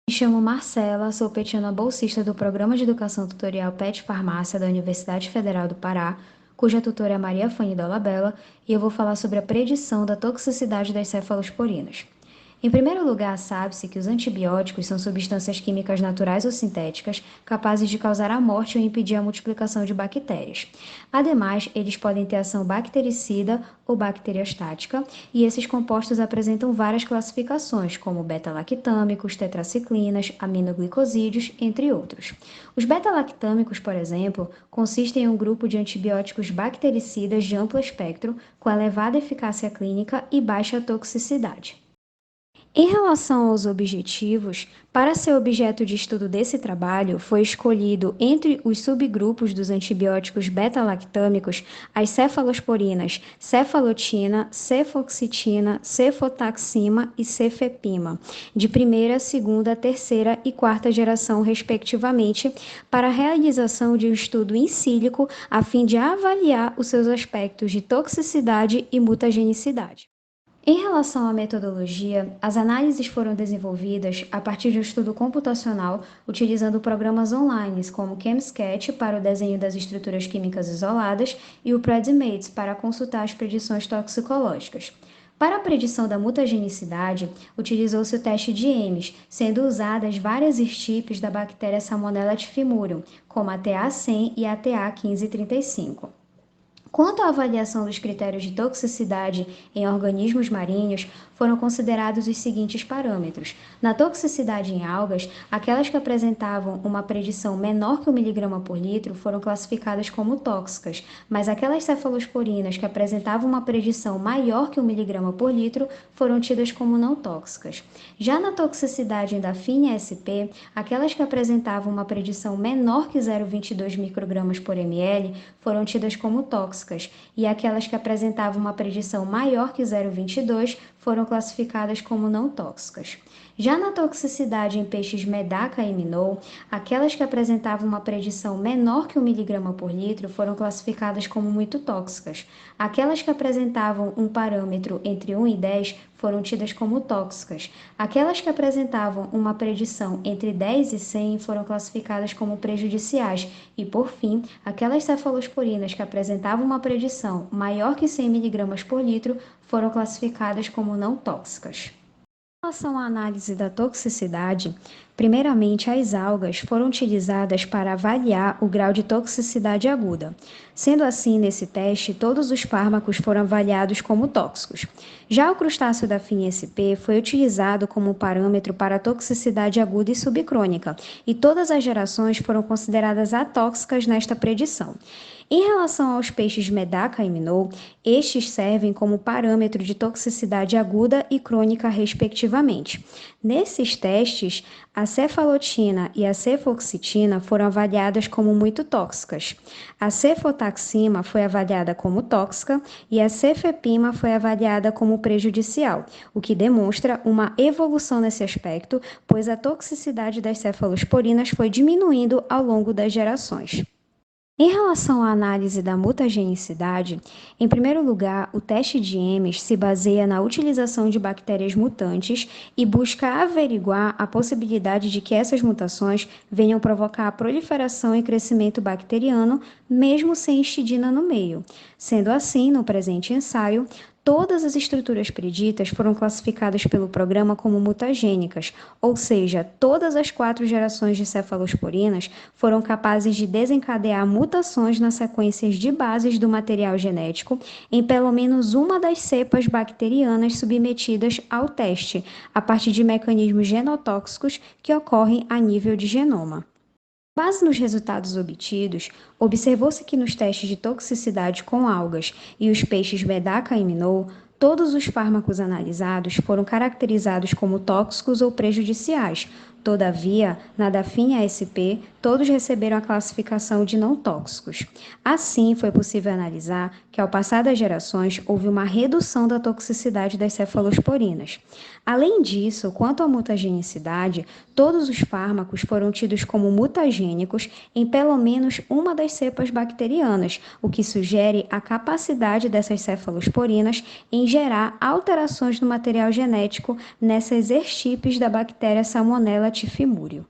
Me chamo Marcela, sou petiana bolsista do Programa de Educação Tutorial PET Farmácia da Universidade Federal do Pará, cuja tutora é Maria Fanny Dolabella, e eu vou falar sobre a predição da toxicidade das cefalosporinas. Em primeiro lugar, sabe-se que os antibióticos são substâncias químicas naturais ou sintéticas capazes de causar a morte ou impedir a multiplicação de bactérias. Ademais, eles podem ter ação bactericida ou bacteriostática, e esses compostos apresentam várias classificações, como beta-lactâmicos, tetraciclinas, aminoglicosídeos, entre outros. Os beta-lactâmicos, por exemplo, consistem em um grupo de antibióticos bactericidas de amplo espectro, com elevada eficácia clínica e baixa toxicidade. Em relação aos objetivos, para ser objeto de estudo desse trabalho, foi escolhido entre os subgrupos dos antibióticos beta-lactâmicos as cefalosporinas cefalotina, cefoxitina, cefotaxima e cefepima, de primeira, segunda, terceira e quarta geração, respectivamente, para a realização de um estudo in sílico a fim de avaliar os seus aspectos de toxicidade e mutagenicidade. Em relação à metodologia, as análises foram desenvolvidas a partir de um estudo computacional utilizando programas online, como o ChemSketch para o desenho das estruturas químicas isoladas e o Predmates para consultar as predições toxicológicas. Para a predição da mutagenicidade, utilizou-se o teste de Ames, sendo usadas várias estirpes da bactéria Salmonella typhimurium, como a TA100 e a TA1535. Quanto à avaliação dos critérios de toxicidade em organismos marinhos, foram considerados os seguintes parâmetros. Na toxicidade em algas, aquelas que apresentavam uma predição menor que 1 mg por litro foram classificadas como tóxicas, mas aquelas cefalosporinas que apresentavam uma predição maior que 1 mg por litro foram tidas como não tóxicas. Já na toxicidade em Daphnia sp, aquelas que apresentavam uma predição menor que 0,22 microgramas por ml foram tidas como tóxicas, e aquelas que apresentavam uma predição maior que 0,22 foram classificadas como não tóxicas. Já na toxicidade em peixes Medaca e Minnow, aquelas que apresentavam uma predição menor que 1 mg por litro foram classificadas como muito tóxicas. Aquelas que apresentavam um parâmetro entre 1 e 10 foram tidas como tóxicas. Aquelas que apresentavam uma predição entre 10 e 100 foram classificadas como prejudiciais. E, por fim, aquelas cefalosporinas que apresentavam uma predição maior que 100 mg por litro foram classificadas como não tóxicas. Em relação à análise da toxicidade, primeiramente as algas foram utilizadas para avaliar o grau de toxicidade aguda. Sendo assim, nesse teste, todos os fármacos foram avaliados como tóxicos. Já o crustáceo Daphnia sp foi utilizado como parâmetro para a toxicidade aguda e subcrônica, e todas as gerações foram consideradas atóxicas nesta predição. Em relação aos peixes Medaca e Minnow, estes servem como parâmetro de toxicidade aguda e crônica, respectivamente. Nesses testes, a cefalotina e a cefoxitina foram avaliadas como muito tóxicas. A cefotaxima foi avaliada como tóxica e a cefepima foi avaliada como prejudicial, o que demonstra uma evolução nesse aspecto, pois a toxicidade das cefalosporinas foi diminuindo ao longo das gerações. Em relação à análise da mutagenicidade, em primeiro lugar, o teste de Ames se baseia na utilização de bactérias mutantes e busca averiguar a possibilidade de que essas mutações venham provocar a proliferação e crescimento bacteriano, mesmo sem histidina no meio. Sendo assim, no presente ensaio, todas as estruturas preditas foram classificadas pelo programa como mutagênicas, ou seja, todas as 4 gerações de cefalosporinas foram capazes de desencadear mutações nas sequências de bases do material genético em pelo menos uma das cepas bacterianas submetidas ao teste, a partir de mecanismos genotóxicos que ocorrem a nível de genoma. Com base nos resultados obtidos, observou-se que nos testes de toxicidade com algas e os peixes Medaca e Minnow, todos os fármacos analisados foram caracterizados como tóxicos ou prejudiciais. Todavia, na Daphnia sp, todos receberam a classificação de não tóxicos. Assim, foi possível analisar que, ao passar das gerações, houve uma redução da toxicidade das cefalosporinas. Além disso, quanto à mutagenicidade, todos os fármacos foram tidos como mutagênicos em pelo menos uma das cepas bacterianas, o que sugere a capacidade dessas cefalosporinas em gerar alterações no material genético nessas estirpes da bactéria Salmonella latifimúrio.